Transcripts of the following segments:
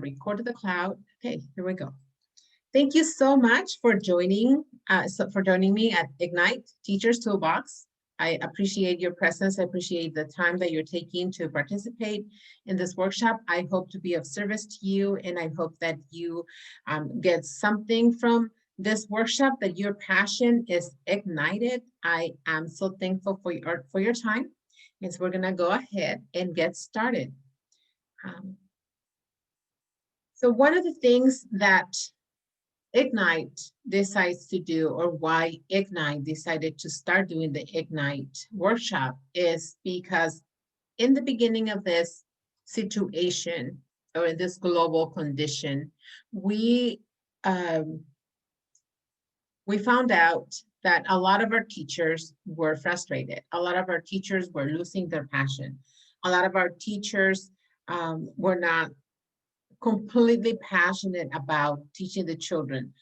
record to the cloud. Okay, here we go. Thank you so much for joining me at Ignite Teachers Toolbox. I appreciate your presence. I appreciate the time that you're taking to participate in this workshop. I hope to be of service to you, and I hope that you get something from this workshop, that your passion is ignited. I am so thankful for your time. And so we're gonna go ahead and get started. Um, so one of the things that Ignite decides to do, or why Ignite decided to start doing the Ignite workshop, is because in the beginning of this situation, or in this global condition, we found out that a lot of our teachers were frustrated. A lot of our teachers were losing their passion. A lot of our teachers were not completely passionate about teaching the children,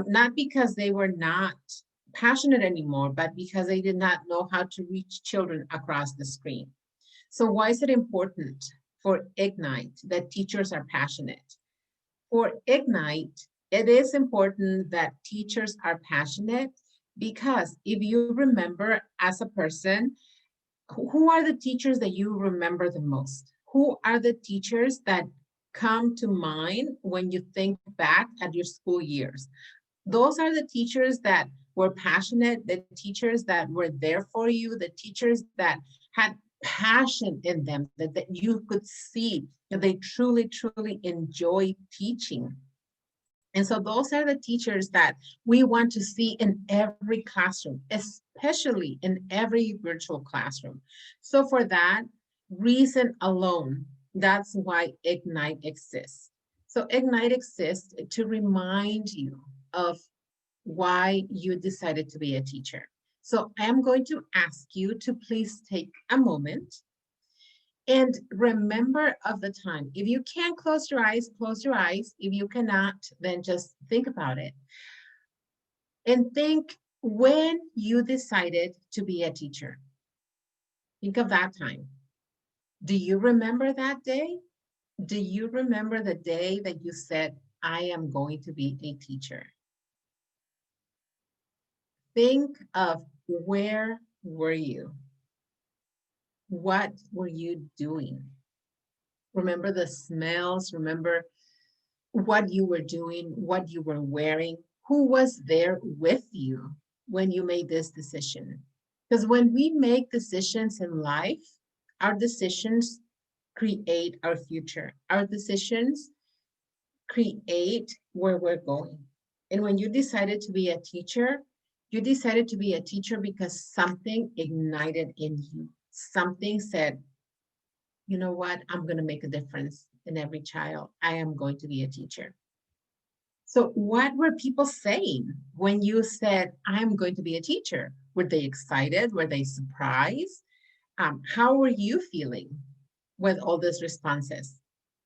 not because they were not passionate anymore, but because they did not know how to reach children across the screen. So why is it important for Ignite that teachers are passionate? For Ignite, it is important that teachers are passionate, because if you remember as a person, who are the teachers that you remember the most? Who are the teachers that come to mind when you think back at your school years? Those are the teachers that were passionate, the teachers that were there for you, the teachers that had passion in them, that you could see that they truly, truly enjoy teaching. And so those are the teachers that we want to see in every classroom, especially in every virtual classroom. So for that reason alone, that's why Ignite exists. So Ignite exists to remind you of why you decided to be a teacher. So I'm going to ask you to please take a moment and remember of the time. If you can close your eyes, close your eyes. If you cannot, then just think about it. And think when you decided to be a teacher. Think of that time. Do you remember that day? Do you remember the day that you said, I am going to be a teacher? Think of where were you? What were you doing? Remember the smells, remember what you were doing, what you were wearing, who was there with you when you made this decision. Because when we make decisions in life, our decisions create our future. Our decisions create where we're going. And when you decided to be a teacher, you decided to be a teacher because something ignited in you. Something said, you know what, I'm going to make a difference in every child. I am going to be a teacher. So what were people saying when you said, I'm going to be a teacher? Were they excited? Were they surprised? How were you feeling with all these responses?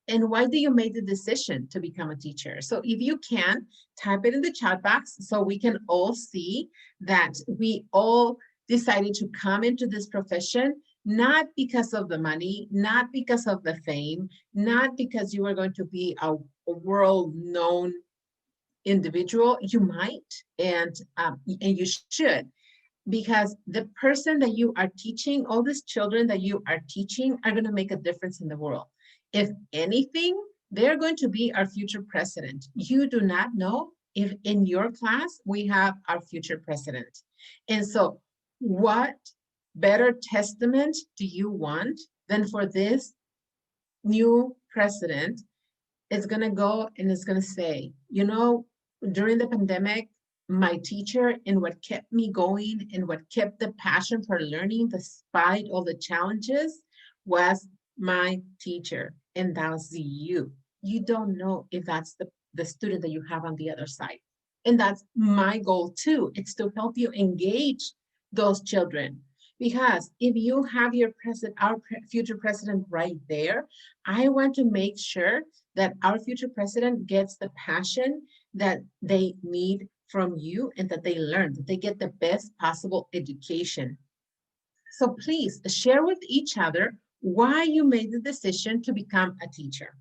And why do you make the decision to become a teacher? So if you can, type it in the chat box so we can all see that we all decided to come into this profession, not because of the money, not because of the fame, not because you were going to be a world-known individual. You might, and you should, because the person that you are teaching, all these children that you are teaching, are going to make a difference in the world. If anything, they're going to be our future president. You do not know if in your class we have our future president. And so what better testament do you want than for this new president is going to go and is going to say, you know, during the pandemic, my teacher, and what kept me going and what kept the passion for learning despite all the challenges, was my teacher. And that's you. You don't know if that's the student that you have on the other side. And that's my goal too. It's to help you engage those children. Because if you have your president, our future president right there, I want to make sure that our future president gets the passion that they need from you, and that they learn, that they get the best possible education. So please share with each other why you made the decision to become a teacher.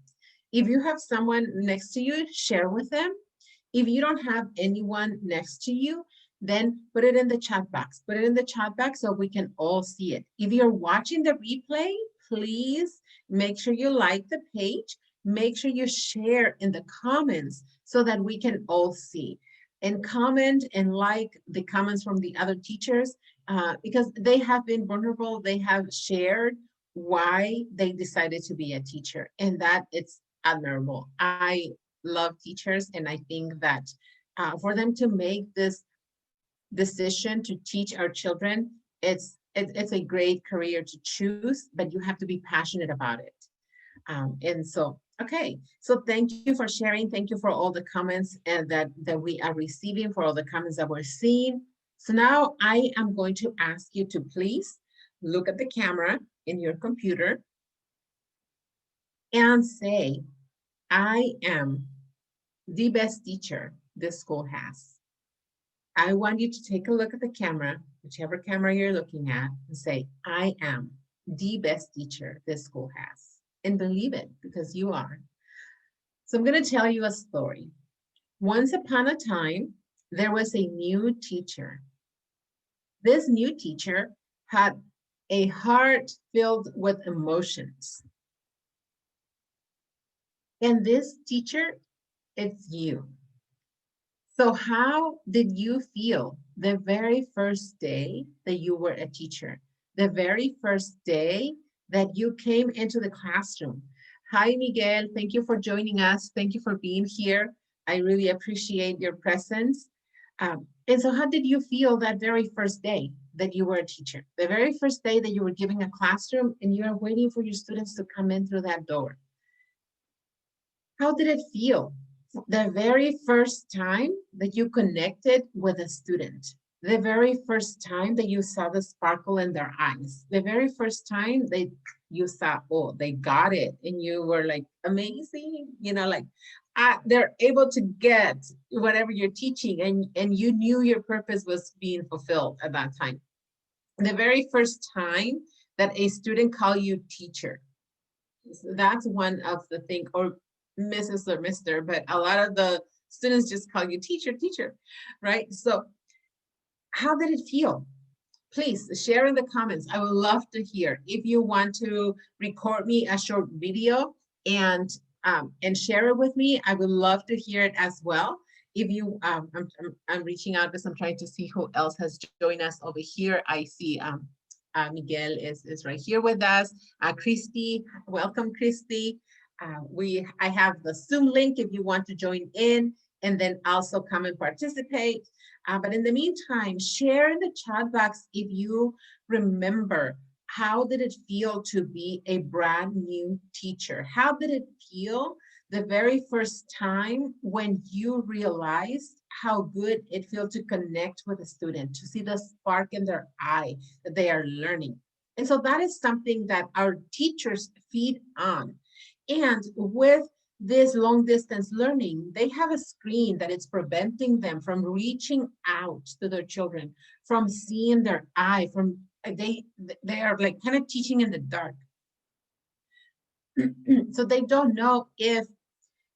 If you have someone next to you, share with them. If you don't have anyone next to you, then put it in the chat box. Put it in the chat box so we can all see it. If you're watching the replay, please make sure you like the page. Make sure you share in the comments so that we can all see. And comment and like the comments from the other teachers because they have been vulnerable. They have shared why they decided to be a teacher, and that it's admirable. I love teachers, and I think that for them to make this decision to teach our children, it's a great career to choose, but you have to be passionate about it. And so, okay, so thank you for sharing. Thank you for all the comments and that we are receiving, for all the comments that we're seeing. So now I am going to ask you to please look at the camera in your computer and say, I am the best teacher this school has. I want you to take a look at the camera, whichever camera you're looking at, and say, I am the best teacher this school has. And believe it, because you are. So I'm going to tell you a story. Once upon a time, there was a new teacher. This new teacher had a heart filled with emotions. And this teacher, it's you. So how did you feel the very first day that you were a teacher? The very first day that you came into the classroom? Hi, Miguel. Thank you for joining us. Thank you for being here. I really appreciate your presence. And so how did you feel that very first day that you were a teacher? The very first day that you were giving a classroom and you are waiting for your students to come in through that door? How did it feel? The very first time that you connected with a student, the very first time that you saw the sparkle in their eyes, the very first time that you saw, oh, they got it, and you were like, amazing, you know, like they're able to get whatever you're teaching, and you knew your purpose was being fulfilled at that time. The very first time that a student called you teacher, that's one of the things, or Mrs. or Mr., but a lot of the students just call you teacher, teacher, right? So how did it feel? Please share in the comments. I would love to hear. If you want to record me a short video and share it with me, I would love to hear it as well. If you, I'm reaching out because I'm trying to see who else has joined us over here. I see Miguel is right here with us. Christy, welcome, Christy. I have the Zoom link if you want to join in, and then also come and participate. But in the meantime, share in the chat box if you remember, how did it feel to be a brand new teacher? How did it feel the very first time when you realized how good it feels to connect with a student, to see the spark in their eye that they are learning? And so that is something that our teachers feed on. And with this long distance learning, they have a screen that is preventing them from reaching out to their children, from seeing their eye, from they are like kind of teaching in the dark. So they don't know if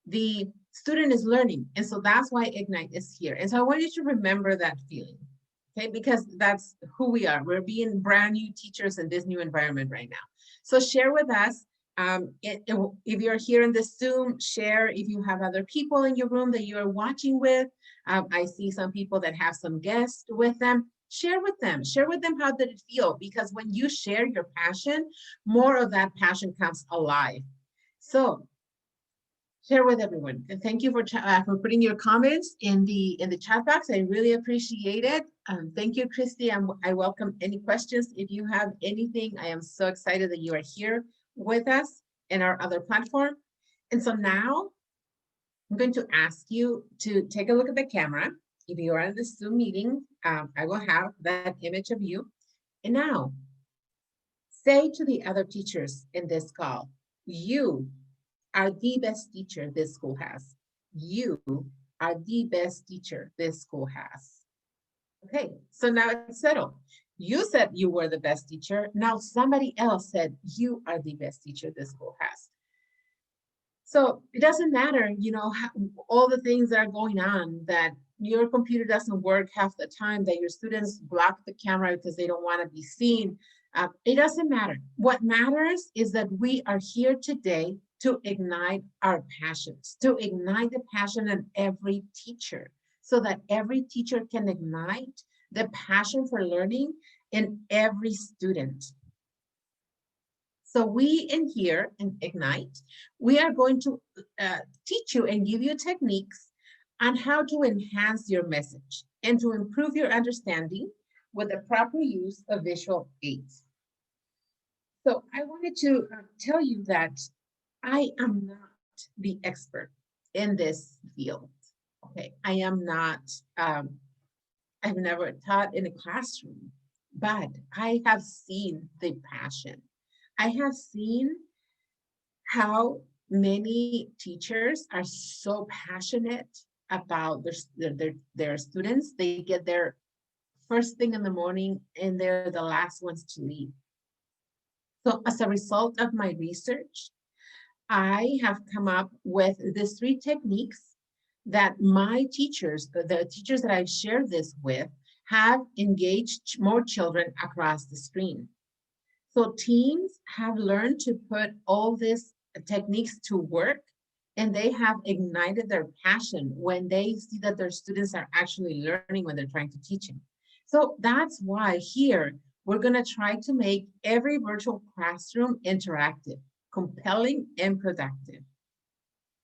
the student is learning. And so that's why Ignite is here. And so I want you to remember that feeling, okay? Because that's who we are. We're being brand new teachers in this new environment right now. So share with us. If you're here in the Zoom, share if you have other people in your room that you're watching with. I see some people that have some guests with them. Share with them how did it feel, because when you share your passion, more of that passion comes alive. So share with everyone. And thank you for putting your comments in the chat box. I really appreciate it. Thank you, Christy. I welcome any questions. If you have anything, I am so excited that you are here with us in our other platform. And so now I'm going to ask you to take a look at the camera. If you are in the Zoom meeting, I will have that image of you. And now say to the other teachers in this call, you are the best teacher this school has. You are the best teacher this school has. Okay, so now it's settled. You said you were the best teacher. Now somebody else said you are the best teacher this school has. So it doesn't matter, you know, how, all the things that are going on, that your computer doesn't work half the time, that your students block the camera because they don't want to be seen. It doesn't matter. What matters is that we are here today to ignite our passions, to ignite the passion in every teacher, so that every teacher can ignite the passion for learning in every student. So we in here in Ignite, we are going to teach you and give you techniques on how to enhance your message and to improve your understanding with the proper use of visual aids. So I wanted to tell you that I am not the expert in this field. Okay, I am not, I've never taught in a classroom, but I have seen the passion. I have seen how many teachers are so passionate about their students. They get there first thing in the morning and they're the last ones to leave. So as a result of my research, I have come up with these 3 techniques that my teachers, the teachers that I've shared this with, have engaged more children across the screen. So teams have learned to put all these techniques to work, and they have ignited their passion when they see that their students are actually learning when they're trying to teach them. So that's why here we're going to try to make every virtual classroom interactive, compelling, and productive.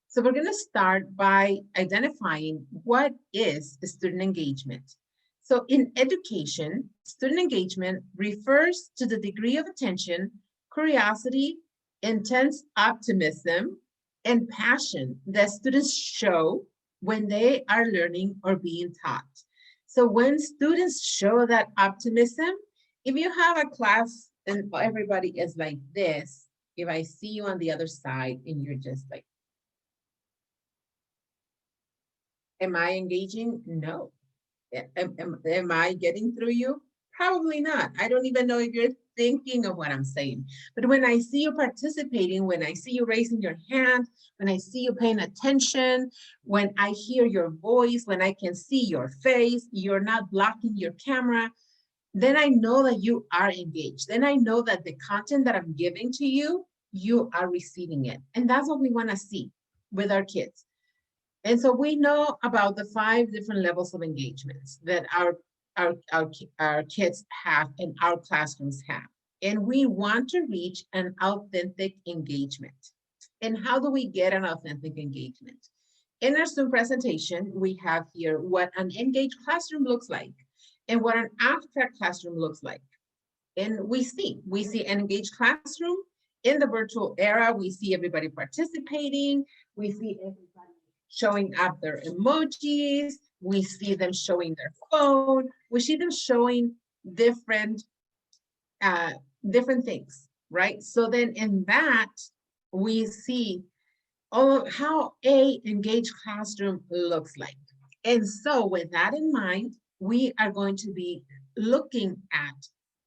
So we're going to start by identifying what is student engagement. So in education, student engagement refers to the degree of attention, curiosity, intense optimism, and passion that students show when they are learning or being taught. So when students show that optimism, if you have a class and everybody is like this, if I see you on the other side and you're just like, am I engaging? No. Am I getting through you? Probably not. I don't even know if you're thinking of what I'm saying. But when I see you participating, when I see you raising your hand, when I see you paying attention, when I hear your voice, when I can see your face, you're not blocking your camera, then I know that you are engaged. Then I know that the content that I'm giving to you, you are receiving it. And that's what we want to see with our kids. And so we know about the 5 different levels of engagements that our kids have and our classrooms have. And we want to reach an authentic engagement. And how do we get an authentic engagement? In our Zoom presentation, we have here what an engaged classroom looks like and what an abstract classroom looks like. And we see an engaged classroom in the virtual era. We see everybody participating. We see everybody showing up their emojis. We see them showing their phone. We see them showing different, different things, right? So then in that, we see how a engaged classroom looks like. And so with that in mind, we are going to be looking at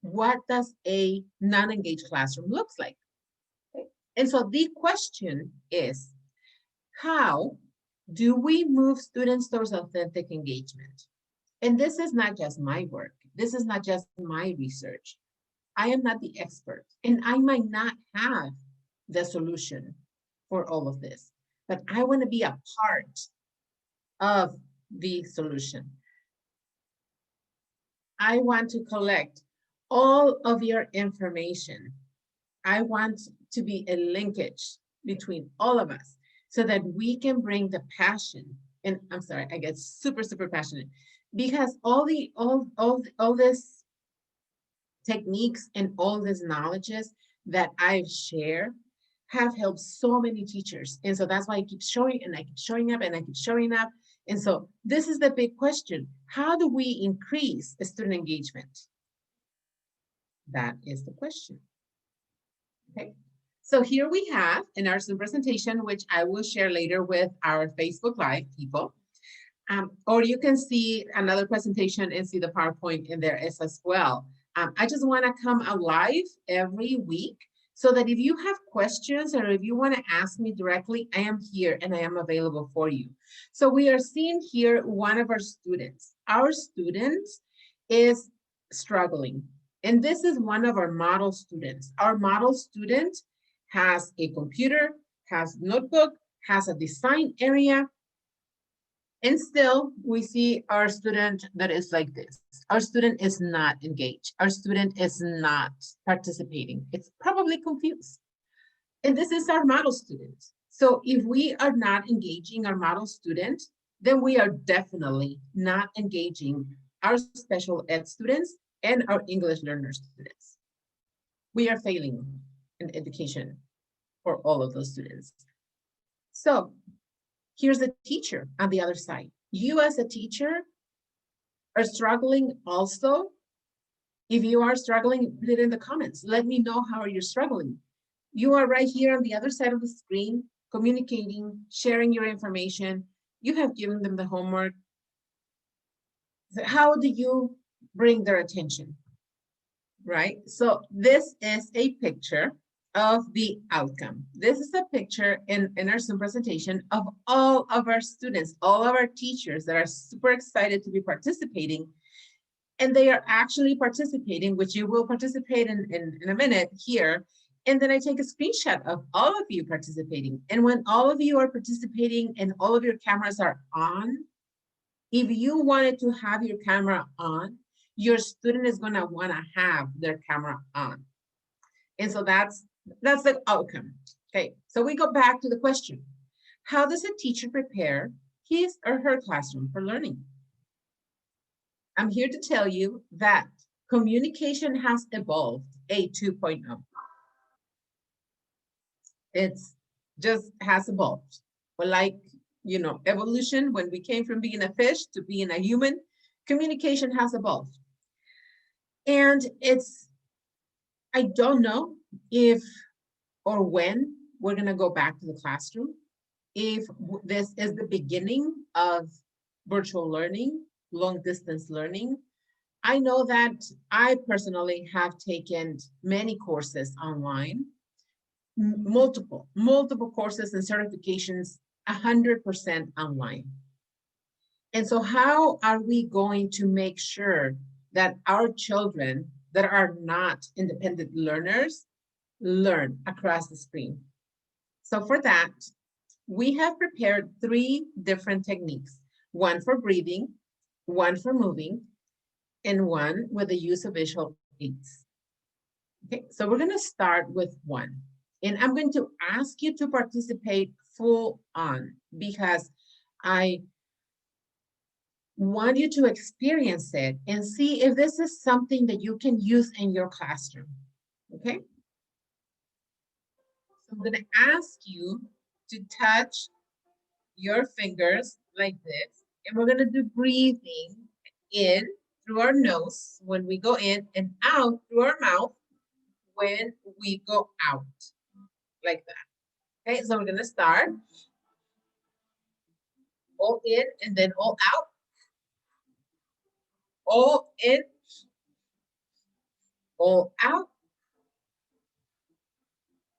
what does a non-engaged classroom looks like. Okay? And so the question is, how do we move students towards authentic engagement? And this is not just my work. This is not just my research. I am not the expert, and I might not have the solution for all of this, but I want to be a part of the solution. I want to collect all of your information. I want to be a linkage between all of us so that we can bring the passion. And I'm sorry, I get super, super passionate because all this techniques and all these knowledges that I've shared have helped so many teachers. And so that's why I keep showing and I keep showing up and I keep showing up. And so this is the big question. How do we increase student engagement? That is the question. Okay. So here we have in our Zoom presentation, which I will share later with our Facebook Live people. Or you can see another presentation and see the PowerPoint in there as well. I just want to come alive every week so that if you have questions or if you want to ask me directly, I am here and I am available for you. So we are seeing here one of our students. Our student is struggling. And this is one of our model students. Our model student has a computer, has notebook, has a design area, and still we see our student that is like this. Our student is not engaged. Our student is not participating. It's probably confused. And this is our model student. So if we are not engaging our model student, then we are definitely not engaging our special ed students and our English learner students. We are failing in education for all of those students. So here's the teacher on the other side. You as a teacher are struggling also. If you are struggling, put it in the comments. Let me know how you're struggling. You are right here on the other side of the screen, communicating, sharing your information. You have given them the homework. How do you bring their attention, right? So this is a picture of the outcome. This is a picture in our Zoom presentation of all of our students, all of our teachers that are super excited to be participating. And they are actually participating, which you will participate in a minute here. And then I take a screenshot of all of you participating. And when all of you are participating and all of your cameras are on, if you wanted to have your camera on, your student is gonna wanna have their camera on. And so that's the outcome. Okay, so we go back to the question. How does a teacher prepare his or her classroom for learning? I'm here to tell you that communication has evolved a 2.0. It's just has evolved. But like, you know, evolution, when we came from being a fish to being a human, communication has evolved. And I don't know if or when we're going to go back to the classroom, if this is the beginning of virtual learning, long distance learning. I know that I personally have taken many courses online, multiple courses and certifications, 100% online. And so how are we going to make sure that our children that are not independent learners learn across the screen? So for that, we have prepared 3 different techniques, one for breathing, one for moving, and one with the use of visual aids. Okay, so we're gonna start with one. And I'm going to ask you to participate full on because I want you to experience it and see if this is something that you can use in your classroom, okay? So I'm gonna ask you to touch your fingers like this, and we're gonna do breathing in through our nose when we go in and out through our mouth when we go out, like that. Okay, so we're gonna start all in and then all out, all in, all out,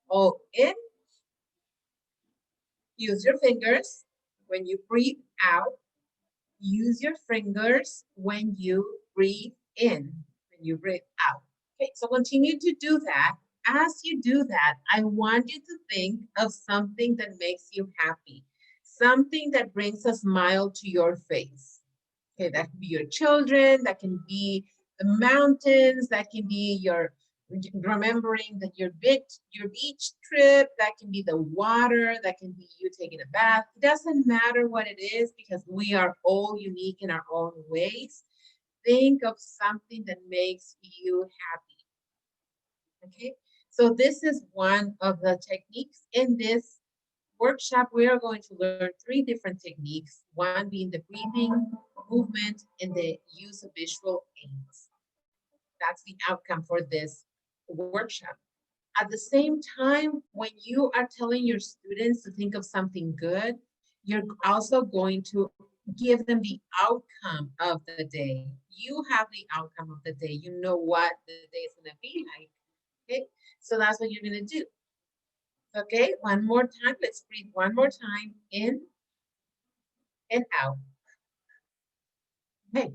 all in. Use your fingers when you breathe out. Use your fingers when you breathe in, when you breathe out. Okay, so continue to do that. As you do that, I want you to think of something that makes you happy, something that brings a smile to your face. Okay, that can be your children, that can be the mountains, that can be your remembering that your beach trip, that can be the water, that can be you taking a bath. It doesn't matter what it is because we are all unique in our own ways. Think of something that makes you happy. Okay, so this is one of the techniques in this workshop. We are going to learn 3 different techniques, one being the breathing, movement, and the use of visual aids. That's the outcome for this workshop. At the same time, when you are telling your students to think of something good, you're also going to give them the outcome of the day. You have the outcome of the day. You know what the day is going to be like. Okay, so that's what you're gonna do. Okay, one more time. Let's breathe one more time, in and out. Okay,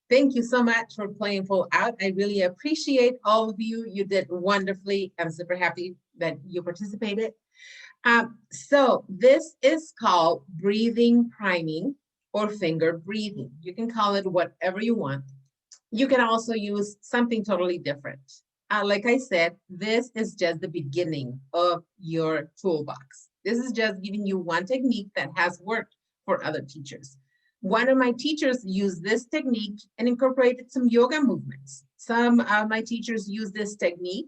thank you so much for playing full out. I really appreciate all of you. You did wonderfully. I'm super happy that you participated. So this is called breathing priming or finger breathing. You can call it whatever you want. You can also use something totally different. Like I said, this is just the beginning of your toolbox. This is just giving you one technique that has worked for other teachers. One of my teachers used this technique and incorporated some yoga movements. Some of my teachers use this technique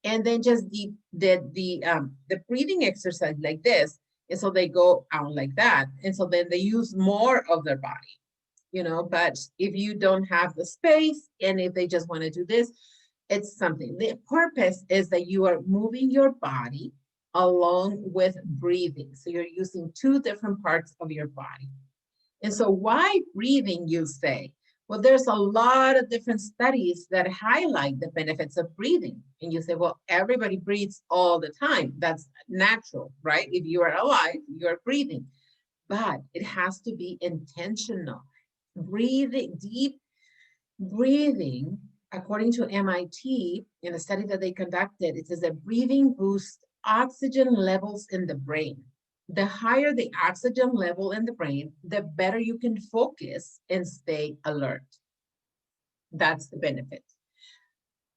and then just did the breathing exercise like this. And so they go out like that. And so then they use more of their body, but if you don't have the space and if they just want to do this, it's something. The purpose is that you are moving your body along with breathing. So you're using two different parts of your body. And so why breathing, you say? Well, there's a lot of different studies that highlight the benefits of breathing. And you say, well, everybody breathes all the time. That's natural, right? If you are alive, you're breathing. But it has to be intentional. Breathing, deep breathing, according to MIT, in a study that they conducted, it says that breathing boosts oxygen levels in the brain. The higher the oxygen level in the brain, the better you can focus and stay alert. That's the benefit.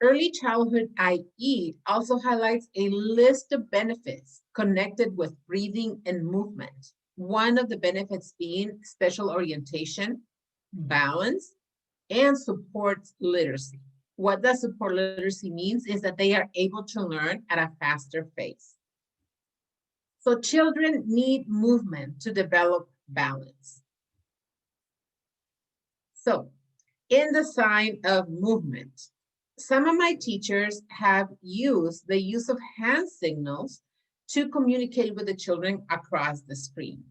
Early childhood IE also highlights a list of benefits connected with breathing and movement. One of the benefits being special orientation, balance, and supports literacy. What does support literacy means is that they are able to learn at a faster pace. So children need movement to develop balance. So in the sign of movement, some of my teachers have used the use of hand signals to communicate with the children across the screen.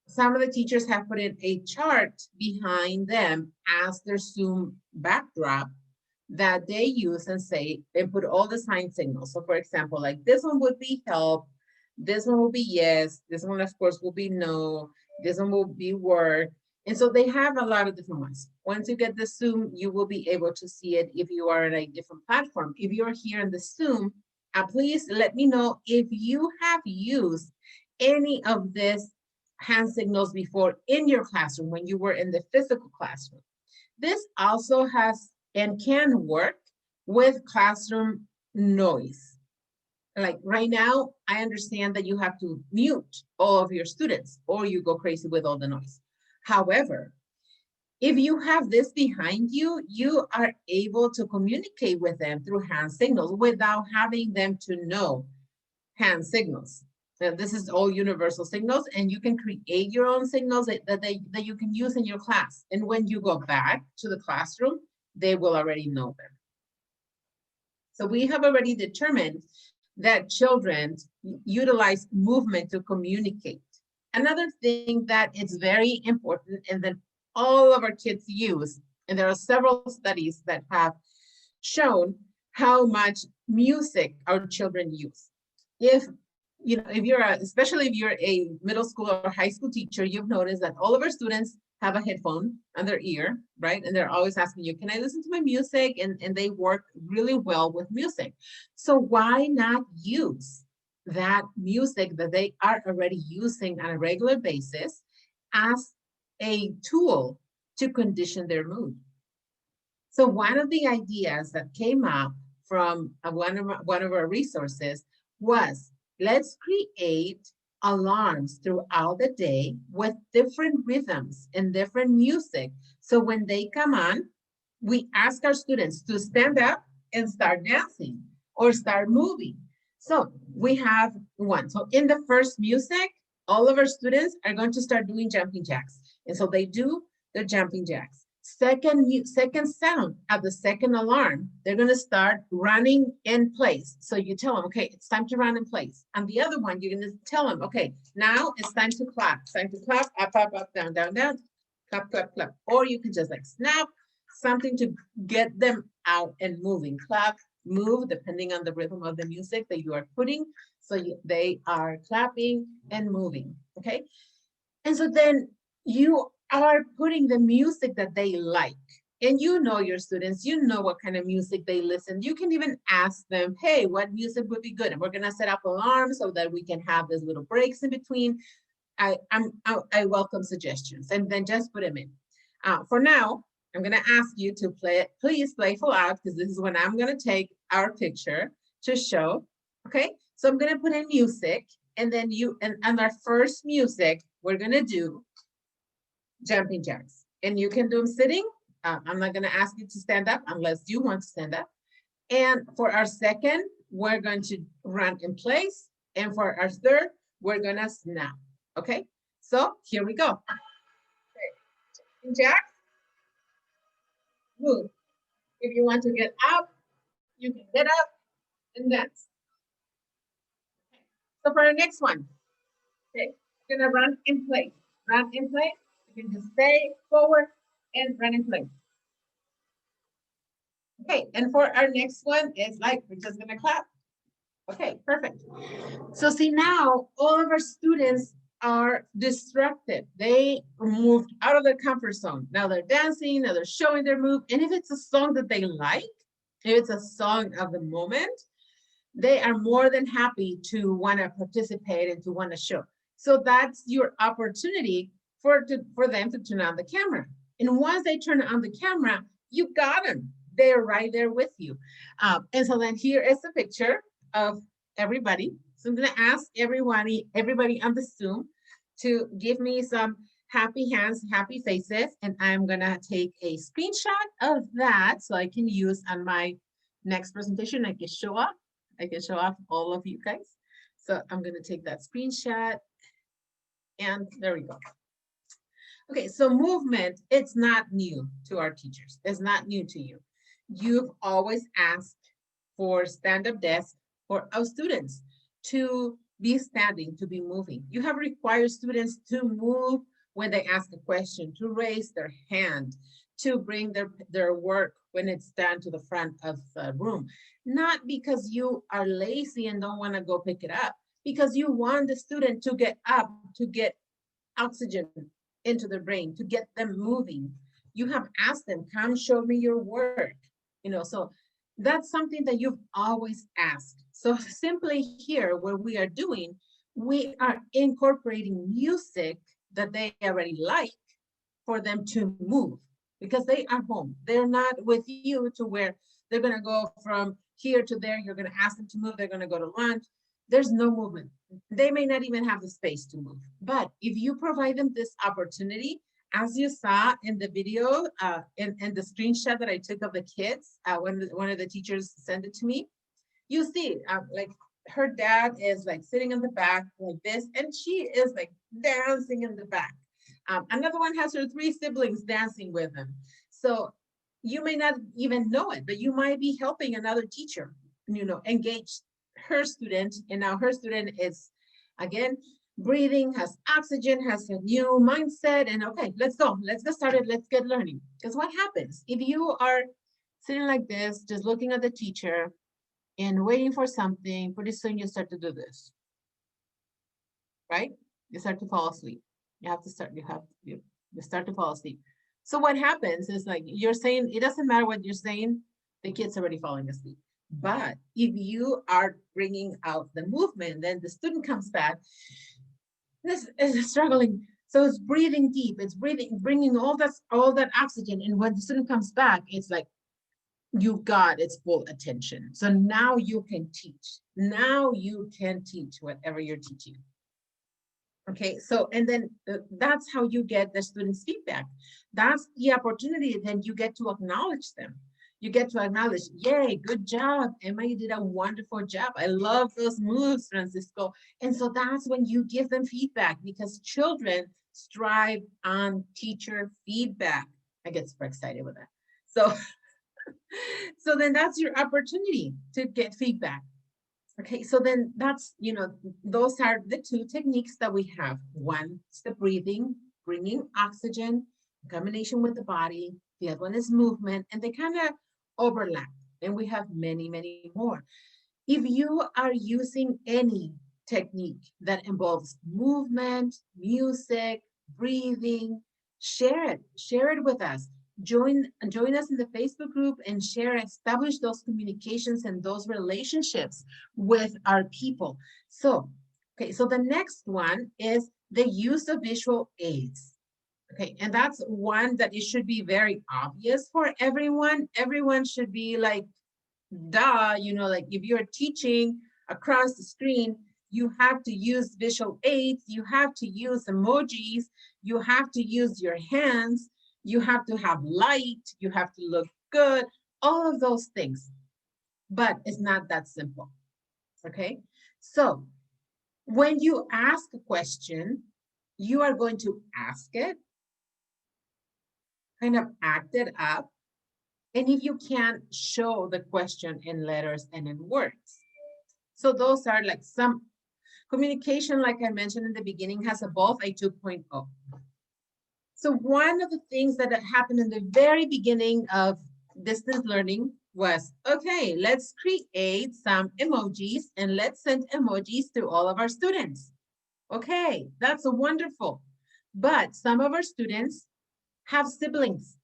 Some of the teachers have put in a chart behind them as their Zoom backdrop that they use and say, and put all the sign signals. So for example, like this one would be help, this one will be yes, this one of course will be no, this one will be work. And so they have a lot of different ones. Once you get the Zoom, you will be able to see it if you are on a different platform. If you're here in the Zoom, please let me know if you have used any of this hand signals before in your classroom when you were in the physical classroom. This also has and can work with classroom noise. Like right now, I understand that you have to mute all of your students or you go crazy with all the noise. However, if you have this behind you, you are able to communicate with them through hand signals without having them to know hand signals. This is all universal signals, and you can create your own signals that you can use in your class. And when you go back to the classroom, they will already know them. So we have already determined that children utilize movement to communicate. Another thing that is very important and that all of our kids use, and there are several studies that have shown how much music our children use. If you're especially if you're a middle school or high school teacher, you've noticed that all of our students have a headphone on their ear, right? And they're always asking you, can I listen to my music? And they work really well with music. So why not use that music that they are already using on a regular basis as a tool to condition their mood? So one of the ideas that came up from one of our resources was, let's create alarms throughout the day with different rhythms and different music. So when they come on, we ask our students to stand up and start dancing or start moving. So we have one. So in the first music, all of our students are going to start doing jumping jacks. And so they do their jumping jacks. Second sound at the second alarm, they're going to start running in place. So you tell them, okay, it's time to run in place. And the other one, you're going to tell them, okay, now it's time to clap. It's time to clap, up, down, down, down, clap, clap, clap. Or you can just like snap something to get them out and moving. Clap, move depending on the rhythm of the music that you are putting. So they are clapping and moving, okay? And so then you are putting the music that they like. And you know your students, you know what kind of music they listen. You can even ask them, hey, what music would be good? And we're gonna set up alarms so that we can have these little breaks in between. I welcome suggestions, and then just put them in. For now, I'm gonna ask you to please play full out, because this is when I'm gonna take our picture to show, okay? So I'm gonna put in music, and then and our first music, we're gonna do jumping jacks. And you can do them sitting. I'm not gonna ask you to stand up unless you want to stand up. And for our second, we're going to run in place. And for our third, we're gonna snap, okay? So here we go. Okay. Jack, move. If you want to get up, you can get up and dance. Okay. So for our next one, okay, we're gonna run in place. Run in place. You can just stay forward and run in place. Okay, and for our next one, it's like we're just gonna clap. Okay, perfect. So see, now all of our students are distracted. They moved out of their comfort zone. Now they're dancing, now they're showing their move. And if it's a song that they like, if it's a song of the moment, they are more than happy to want to participate and to want to show. So that's your opportunity for them to turn on the camera. And once they turn on the camera, you got them. They're right there with you. And so then here is a picture of everybody. So I'm going to ask everybody on the Zoom to give me some happy hands, happy faces, and I'm going to take a screenshot of that so I can use on my next presentation. I can show off all of you guys. So I'm going to take that screenshot, and there we go. Okay, so movement, it's not new to our teachers. It's not new to you. You've always asked for stand-up desk for our students to be standing, to be moving. You have required students to move when they ask a question, to raise their hand, to bring their work when it's down to the front of the room. Not because you are lazy and don't want to go pick it up, because you want the student to get up, to get oxygen into their brain, to get them moving. You have asked them, come show me your work. So that's something that you've always asked. So simply here, what we are doing, we are incorporating music that they already like for them to move, because they are home. They're not with you to where they're going to go from here to there. You're going to ask them to move. They're going to go to lunch. There's no movement. They may not even have the space to move. But if you provide them this opportunity, as you saw in the video, and the screenshot that I took of the kids, when one of the teachers sent it to me, you see, like her dad is like sitting in the back like this, and she is like dancing in the back. Another one has her 3 siblings dancing with them. So you may not even know it, but you might be helping another teacher, engage her student. And now her student is, again, breathing, has oxygen, has a new mindset. And okay, let's go. Let's get started. Let's get learning. Because what happens if you are sitting like this, just looking at the teacher and waiting for something, pretty soon you start to do this, right? You start to fall asleep. You start to fall asleep. So what happens is, like you're saying, it doesn't matter what you're saying, the kid's already falling asleep. But if you are bringing out the movement, then the student comes back, this is struggling. So it's breathing deep, it's bringing all that oxygen. And when the student comes back, it's like, you got its full attention. So now you can teach. Now you can teach whatever you're teaching. Okay, so, and then that's how you get the students' feedback. That's the opportunity. Then you get to acknowledge them. You get to acknowledge, yay, good job. Emma, you did a wonderful job. I love those moves, Francisco. And so that's when you give them feedback, because children strive on teacher feedback. I get super excited with that. So then that's your opportunity to get feedback. Okay, so then that's, those are the 2 techniques that we have. One is the breathing, bringing oxygen, combination with the body. The other one is movement, and they kind of overlap. And we have many, many more. If you are using any technique that involves movement, music, breathing, share it with us. Join us in the Facebook group and share, establish those communications and those relationships with our people. So, okay, so the next one is the use of visual aids. Okay, and that's one that it should be very obvious for everyone. Everyone should be like, duh, like if you're teaching across the screen, you have to use visual aids, you have to use emojis, you have to use your hands, you have to have light, you have to look good, all of those things. But it's not that simple, okay? So when you ask a question, you are going to ask it, kind of act it up, and if you can, show the question in letters and in words. So those are like some communication, like I mentioned in the beginning, has evolved a 2.0. So one of the things that happened in the very beginning of distance learning was, okay, let's create some emojis and let's send emojis to all of our students. Okay, that's wonderful. But some of our students have siblings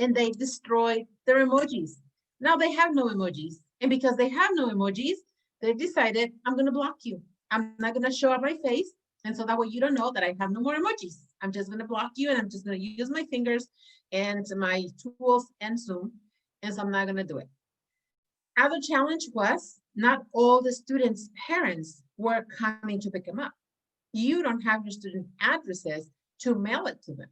and they destroy their emojis. Now they have no emojis. And because they have no emojis, they decided, I'm going to block you. I'm not going to show up my face. And so that way you don't know that I have no more emojis. I'm just going to block you and I'm just going to use my fingers and my tools and Zoom. And so I'm not going to do it. Other challenge was not all the students' parents were coming to pick them up. You don't have your student addresses to mail it to them.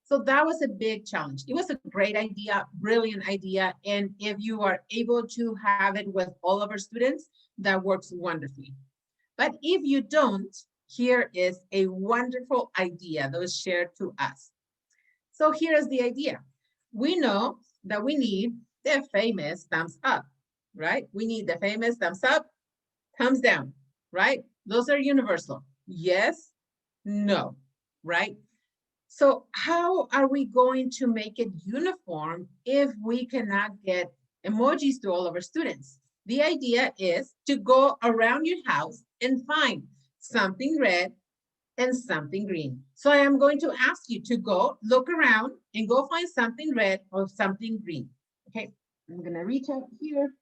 So that was a big challenge. It was a great idea, brilliant idea. And if you are able to have it with all of our students, that works wonderfully. But if you don't, here is a wonderful idea that was shared to us. So here is the idea. We know that we need the famous thumbs up, right? We need the famous thumbs up, thumbs down, right? Those are universal. Yes, no, right? So how are we going to make it uniform if we cannot get emojis to all of our students? The idea is to go around your house and find something red and something green. So I am going to ask you to go look around and go find something red or something green. Okay, I'm gonna reach out here.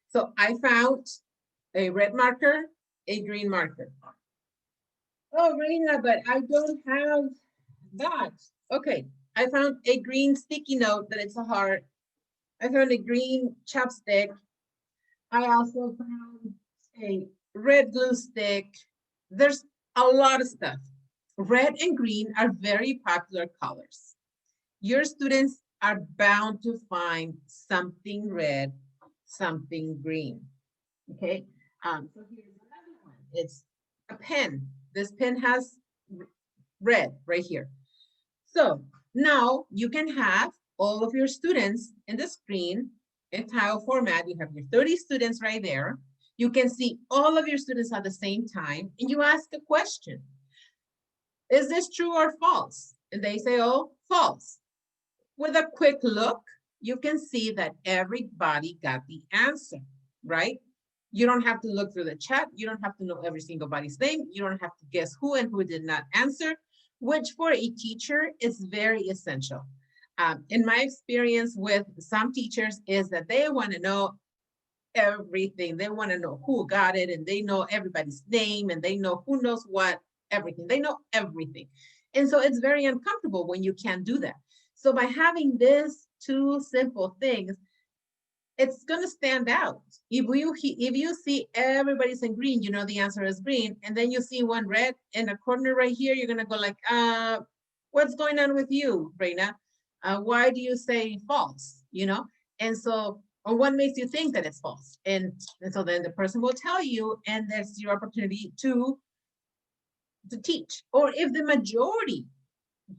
So I found a red marker, a green marker. Oh, Reyna, but I don't have that. Okay, I found a green sticky note that it's a heart. I found a green chapstick. I also found a red glue stick. There's a lot of stuff. Red and green are very popular colors. Your students are bound to find something red, something green. Okay, so here's another one. It's a pen. This pen has red right here. So now you can have all of your students in the screen in tile format. You have your 30 students right there. You can see all of your students at the same time and you ask a question. Is this true or false? And they say, oh, false. With a quick look, you can see that everybody got the answer, right? You don't have to look through the chat. You don't have to know every single body's name. You don't have to guess who and who did not answer, which for a teacher is very essential. In my experience with some teachers is that they want to know everything. They want to know who got it and they know everybody's name and they know who knows what, everything. They know everything. And so it's very uncomfortable when you can't do that. So by having these two simple things, it's going to stand out. If you see everybody's in green, you know the answer is green, and then you see one red in a corner right here, you're going to go like, what's going on with you, Reyna? Why do you say false? And so, or what makes you think that it's false? And so then the person will tell you, and there's your opportunity to teach. Or if the majority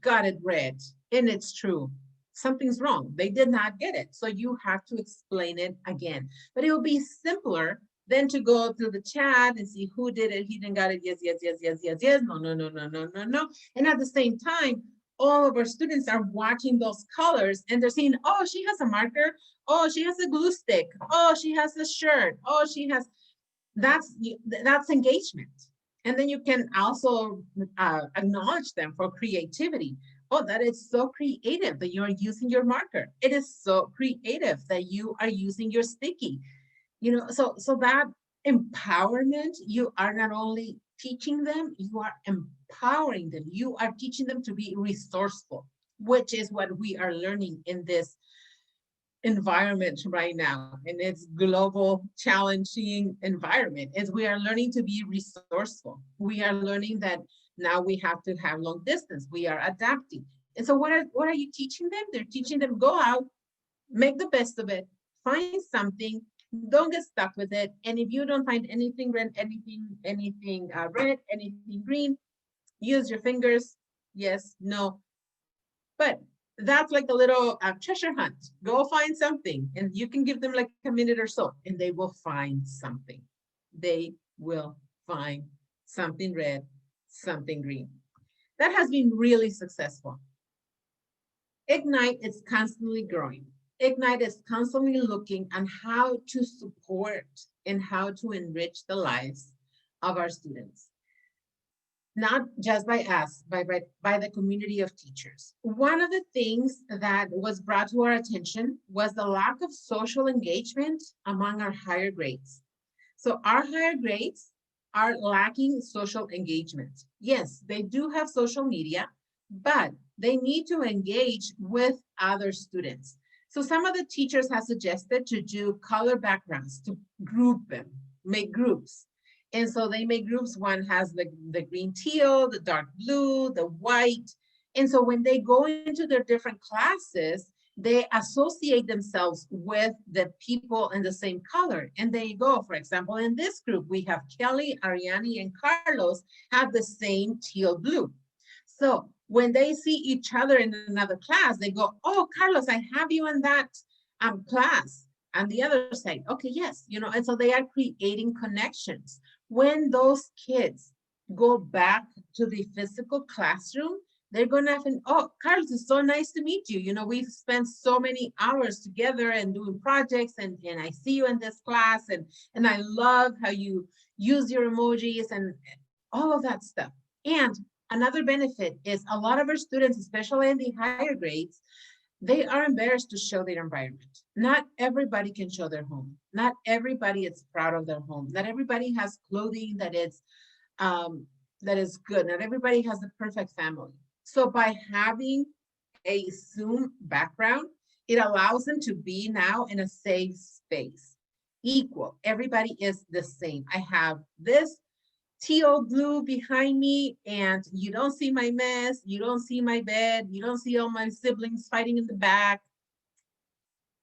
got it red and it's true, something's wrong. They did not get it. So you have to explain it again. But it will be simpler than to go through the chat and see who did it. He didn't got it. Yes, yes, yes, yes, yes, yes. No, no, no, no, no, no, no. And at the same time, all of our students are watching those colors and they're seeing, oh, she has a marker. Oh, she has a glue stick. Oh, she has a shirt. Oh, she has, that's engagement. And then you can also acknowledge them for creativity. Oh, that is so creative that you're using your marker. It is so creative that you are using your sticky. So that empowerment, you are not only teaching them, you are empowering them. You are teaching them to be resourceful, which is what we are learning in this environment right now, in its global challenging environment, is we are learning to be resourceful. We are learning that now we have to have long distance. We are adapting. And so what are you teaching them? They're teaching them, go out, make the best of it, find something, don't get stuck with it. And if you don't find anything red, anything red, anything green, use your fingers. Yes, no. But that's like a little treasure hunt. Go find something, and you can give them like a minute or so, and they will find something. They will find something red, something green. That has been really successful. Ignite is constantly growing. Ignite is constantly looking on how to support and how to enrich the lives of our students, not just by us, by the community of teachers. One of the things that was brought to our attention was the lack of social engagement among our higher grades. So our higher grades are lacking social engagement. Yes, they do have social media, but they need to engage with other students. So some of the teachers have suggested to do color backgrounds, to group them, make groups. And so they make groups. One has the green teal, the dark blue, the white. And so when they go into their different classes, they associate themselves with the people in the same color. And there you go. For example, in this group, we have Kelly, Ariane, and Carlos have the same teal blue. So when they see each other in another class, they go, oh, Carlos, I have you in that class. And the other side, okay, yes, and so they are creating connections. When those kids go back to the physical classroom, they're going to have, oh, Carlos, it's so nice to meet you. We've spent so many hours together and doing projects, and I see you in this class, and I love how you use your emojis and all of that stuff. And another benefit is a lot of our students, especially in the higher grades, they are embarrassed to show their environment. Not everybody can show their home. Not everybody is proud of their home. Not everybody has clothing that is good. Not everybody has the perfect family. So by having a Zoom background, it allows them to be now in a safe space. Equal. Everybody is the same. I have this teal blue behind me, and you don't see my mess, you don't see my bed, you don't see all my siblings fighting in the back.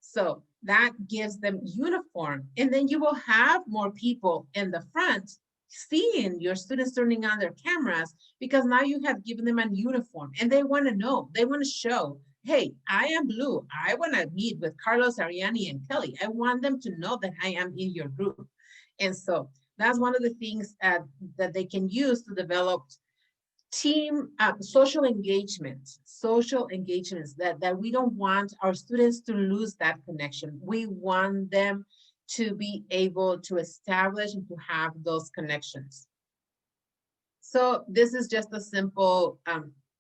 So that gives them uniform, and then you will have more people in the front seeing your students turning on their cameras, because now you have given them a uniform, and they want to know, they want to show, hey, I am blue, I want to meet with Carlos, Ariane, and Kelly. I want them to know that I am in your group. And so that's one of the things that they can use to develop team social engagements, that we don't want our students to lose that connection. We want them to be able to establish and to have those connections. So this is just a simple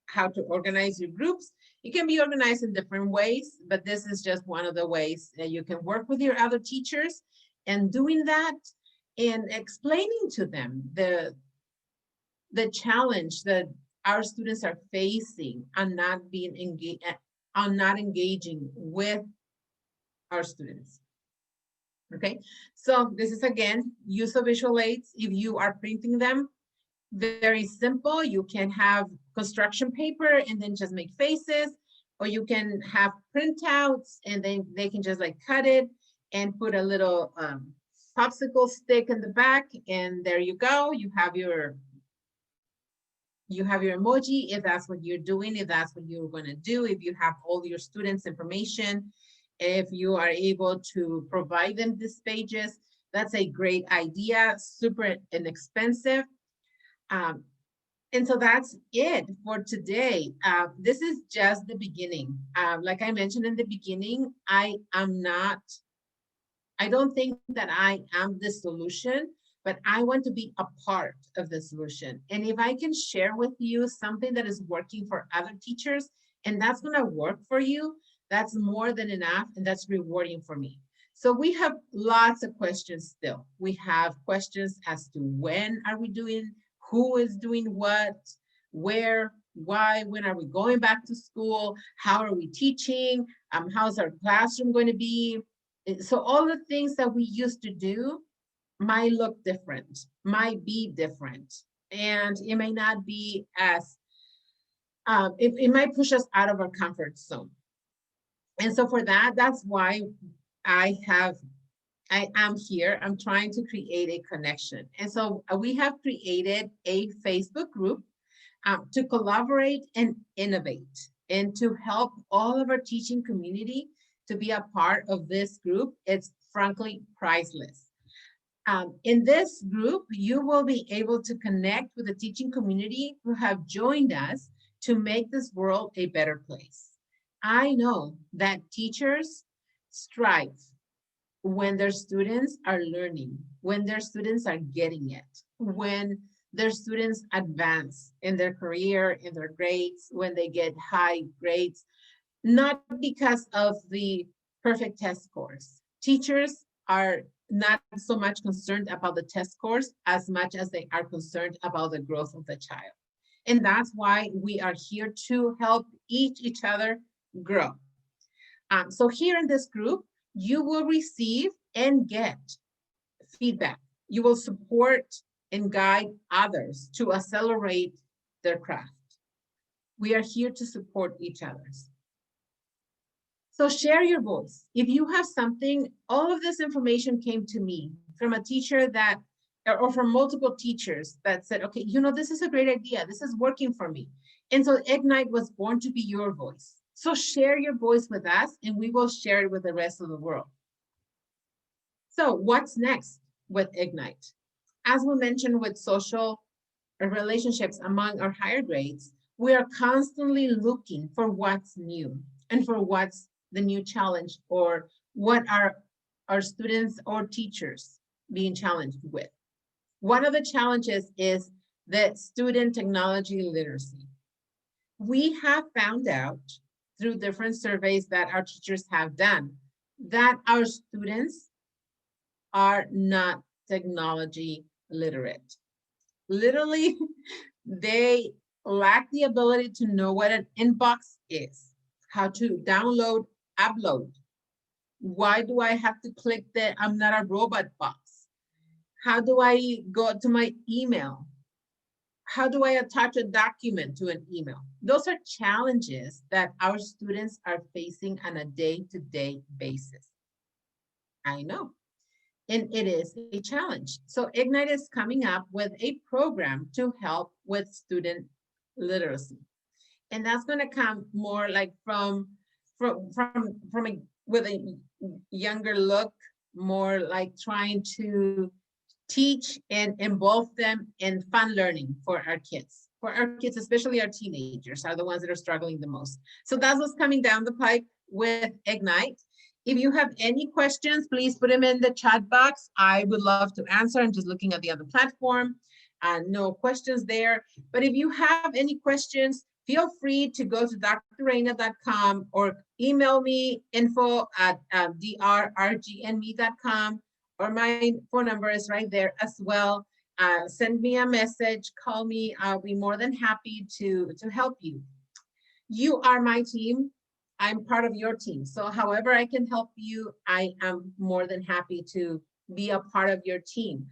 how to organize your groups. It can be organized in different ways, but this is just one of the ways that you can work with your other teachers, and doing that and explaining to them the challenge that our students are facing on not being engaged, on not engaging with our students. Okay, so this is again use of visual aids. If you are printing them, very simple. You can have construction paper and then just make faces, or you can have printouts and then they can just like cut it and put a little popsicle stick in the back, and there you go. You have your emoji if that's what you're doing, if that's what you're going to do, if you have all your students' information, if you are able to provide them these pages, that's a great idea, super inexpensive. And so that's it for today. This is just the beginning. Like I mentioned in the beginning, I don't think that I am the solution, but I want to be a part of the solution. And if I can share with you something that is working for other teachers and that's going to work for you, that's more than enough and that's rewarding for me. So we have lots of questions still. We have questions as to when are we doing, who is doing what, where, why, when are we going back to school, how are we teaching, how's our classroom going to be. So all the things that we used to do might look different, might be different, and it may not be as, it might push us out of our comfort zone. And so for that, that's why I have, I am here. I'm trying to create a connection. And so we have created a Facebook group to collaborate and innovate and to help all of our teaching community to be a part of this group. It's frankly priceless. In this group, you will be able to connect with the teaching community who have joined us to make this world a better place. I know that teachers strive when their students are learning, when their students are getting it, when their students advance in their career, in their grades, when they get high grades, not because of the perfect test scores. Teachers are not so much concerned about the test scores as much as they are concerned about the growth of the child. And that's why we are here to help each other grow. So here in this group, you will receive and get feedback. You will support and guide others to accelerate their craft. We are here to support each other. So share your voice. If you have something, all of this information came to me from a teacher that, or from multiple teachers that said, okay, you know, this is a great idea. This is working for me. And so Ignite was born to be your voice. So share your voice with us and we will share it with the rest of the world. So what's next with Ignite? As we mentioned with social relationships among our higher grades, we are constantly looking for what's new and for what's the new challenge or what are our students or teachers being challenged with. One of the challenges is the student technology literacy. We have found out through different surveys that our teachers have done that our students are not technology literate. Literally, they lack the ability to know what an inbox is, how to download, upload. Why do I have to click the I'm not a robot box? How do I go to my email? How do I attach a document to an email? Those are challenges that our students are facing on a day-to-day basis. I know. And it is a challenge. So Ignite is coming up with a program to help with student literacy. And that's going to come more like from a, with a younger look, more like trying to teach and involve them in fun learning for our kids. For our kids, especially our teenagers, are the ones that are struggling the most. So that's what's coming down the pipe with Ignite. If you have any questions, please put them in the chat box. I would love to answer. I'm just looking at the other platform. No questions there. But if you have any questions, feel free to go to drreyna.com or email me info@drrgnme.com, or my phone number is right there as well. Send me a message, call me. I'll be more than happy to help you. You are my team. I'm part of your team. So however I can help you, I am more than happy to be a part of your team.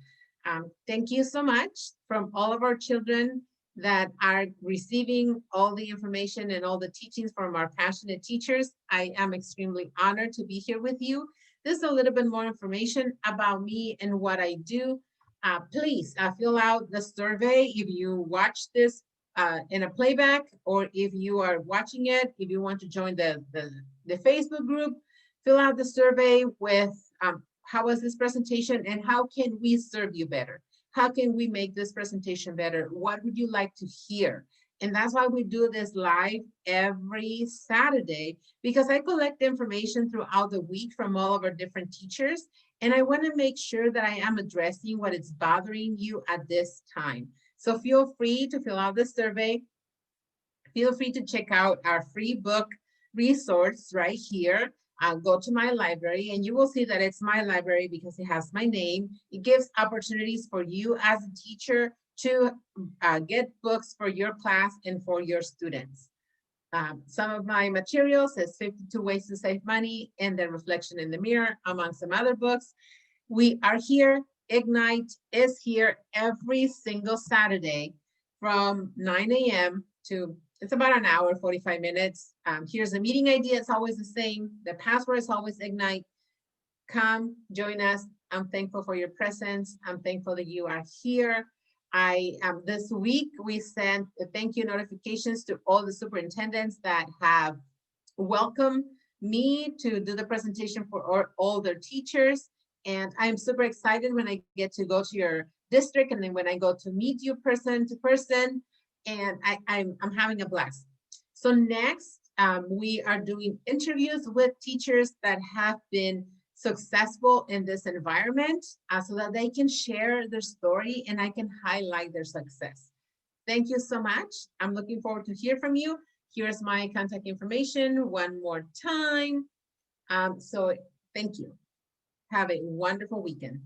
Thank you so much from all of our children that are receiving all the information and all the teachings from our passionate teachers. I am extremely honored to be here with you. This is a little bit more information about me and what I do. Please fill out the survey if you watch this in a playback, or if you are watching it, if you want to join the Facebook group, fill out the survey with how was this presentation and how can we serve you better? How can we make this presentation better? What would you like to hear? And that's why we do this live every Saturday, because I collect information throughout the week from all of our different teachers. And I want to make sure that I am addressing what is bothering you at this time. So feel free to fill out the survey. Feel free to check out our free book resource right here. Go to my library and you will see that it's my library because it has my name. It gives opportunities for you as a teacher to get books for your class and for your students. Some of my materials is 52 Ways to Save Money and The Reflection in the Mirror, among some other books. We are here. Ignite is here every single Saturday from 9 a.m. to, it's about an hour, 45 minutes. Here's the meeting ID. It's always the same. The password is always Ignite. Come join us. I'm thankful for your presence. I'm thankful that you are here. This week we sent thank you notifications to all the superintendents that have welcomed me to do the presentation for all their teachers. And I'm super excited when I get to go to your district and then when I go to meet you person to person, and I'm having a blast. So next, we are doing interviews with teachers that have been successful in this environment so that they can share their story and I can highlight their success. Thank you so much. I'm looking forward to hear from you. Here's my contact information one more time. So thank you. Have a wonderful weekend.